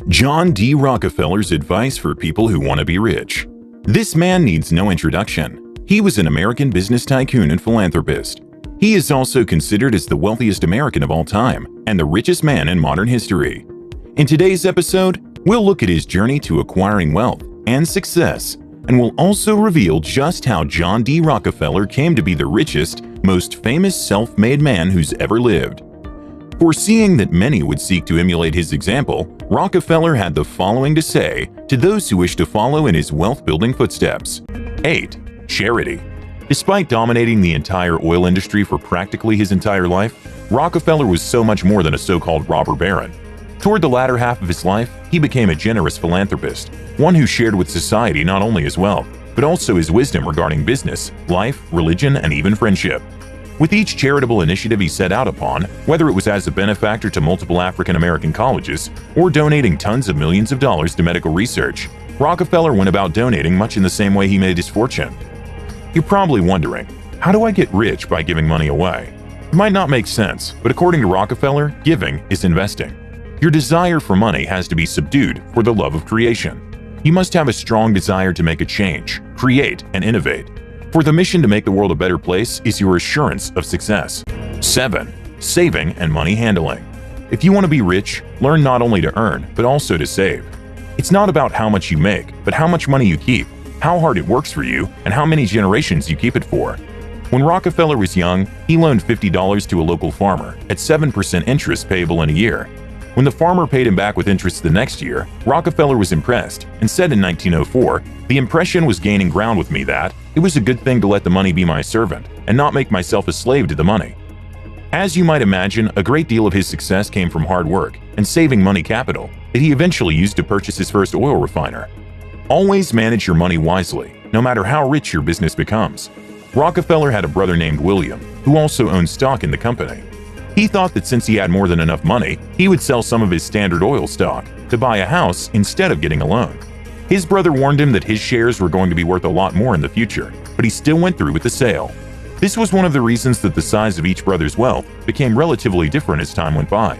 John D. Rockefeller's advice for people who want to be rich. This man needs no introduction. He was an American business tycoon and philanthropist. He is also considered as the wealthiest American of all time and the richest man in modern history. In today's episode, we'll look at his journey to acquiring wealth and success, and we'll also reveal just how John D. Rockefeller came to be the richest, most famous self-made man who's ever lived. Foreseeing that many would seek to emulate his example, Rockefeller had the following to say to those who wish to follow in his wealth-building footsteps. 8. Charity. Despite dominating the entire oil industry for practically his entire life, Rockefeller was so much more than a so-called robber baron. Toward the latter half of his life, he became a generous philanthropist, one who shared with society not only his wealth, but also his wisdom regarding business, life, religion, and even friendship. With each charitable initiative he set out upon, whether it was as a benefactor to multiple African-American colleges or donating tons of millions of dollars to medical research, Rockefeller went about donating much in the same way he made his fortune. You're probably wondering, how do I get rich by giving money away? It might not make sense, but according to Rockefeller, giving is investing. Your desire for money has to be subdued for the love of creation. You must have a strong desire to make a change, create, and innovate. For the mission to make the world a better place is your assurance of success. 7. Saving and money handling. If you want to be rich, learn not only to earn, but also to save. It's not about how much you make, but how much money you keep, how hard it works for you, and how many generations you keep it for. When Rockefeller was young, he loaned $50 to a local farmer at 7% interest payable in a year. When the farmer paid him back with interest the next year, Rockefeller was impressed and said in 1904, "The impression was gaining ground with me that it was a good thing to let the money be my servant and not make myself a slave to the money." As you might imagine, a great deal of his success came from hard work and saving money capital that he eventually used to purchase his first oil refiner. Always manage your money wisely, no matter how rich your business becomes. Rockefeller had a brother named William, who also owned stock in the company. He thought that since he had more than enough money, he would sell some of his Standard Oil stock to buy a house instead of getting a loan. His brother warned him that his shares were going to be worth a lot more in the future, but he still went through with the sale. This was one of the reasons that the size of each brother's wealth became relatively different as time went by.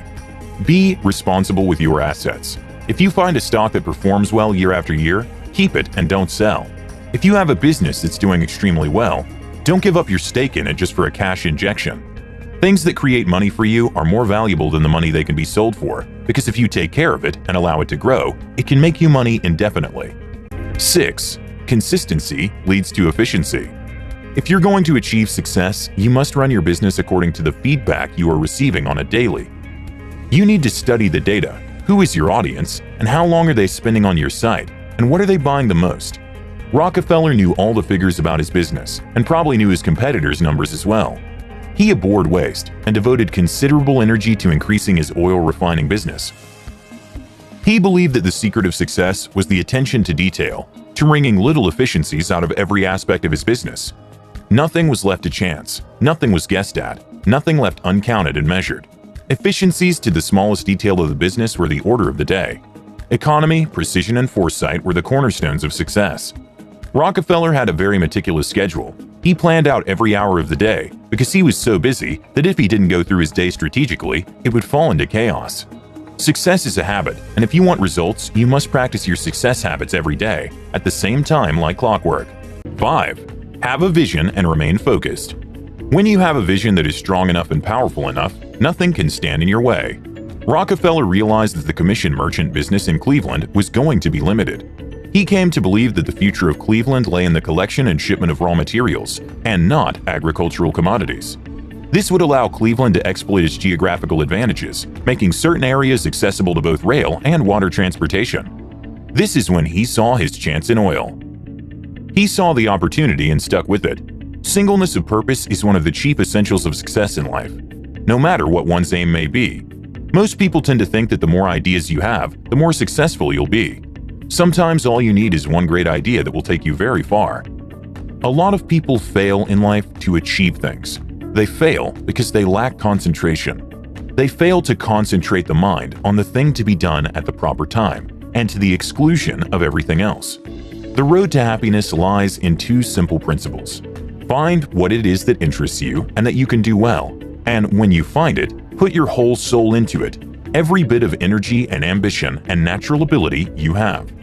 Be responsible with your assets. If you find a stock that performs well year after year, keep it and don't sell. If you have a business that's doing extremely well, don't give up your stake in it just for a cash injection. Things that create money for you are more valuable than the money they can be sold for, because if you take care of it and allow it to grow, it can make you money indefinitely. 6. Consistency leads to efficiency. If you're going to achieve success, you must run your business according to the feedback you are receiving on a daily. You need to study the data. Who is your audience, and how long are they spending on your site, and what are they buying the most? Rockefeller knew all the figures about his business, and probably knew his competitors' numbers as well. He abhorred waste and devoted considerable energy to increasing his oil refining business. He believed that the secret of success was the attention to detail, to wringing little efficiencies out of every aspect of his business. Nothing was left to chance, nothing was guessed at, nothing left uncounted and measured. Efficiencies to the smallest detail of the business were the order of the day. Economy, precision, and foresight were the cornerstones of success. Rockefeller had a very meticulous schedule. He planned out every hour of the day because he was so busy that if he didn't go through his day strategically, it would fall into chaos. Success is a habit, and if you want results, you must practice your success habits every day, at the same time like clockwork. 5. Have a vision and remain focused. When you have a vision that is strong enough and powerful enough, nothing can stand in your way. Rockefeller realized that the commission merchant business in Cleveland was going to be limited. He came to believe that the future of Cleveland lay in the collection and shipment of raw materials, and not agricultural commodities. This would allow Cleveland to exploit its geographical advantages, making certain areas accessible to both rail and water transportation. This is when he saw his chance in oil. He saw the opportunity and stuck with it. Singleness of purpose is one of the chief essentials of success in life, no matter what one's aim may be. Most people tend to think that the more ideas you have, the more successful you'll be. Sometimes all you need is one great idea that will take you very far. A lot of people fail in life to achieve things. They fail because they lack concentration. They fail to concentrate the mind on the thing to be done at the proper time, and to the exclusion of everything else. The road to happiness lies in two simple principles. Find what it is that interests you and that you can do well, and when you find it, put your whole soul into it. every bit of energy and ambition and natural ability you have.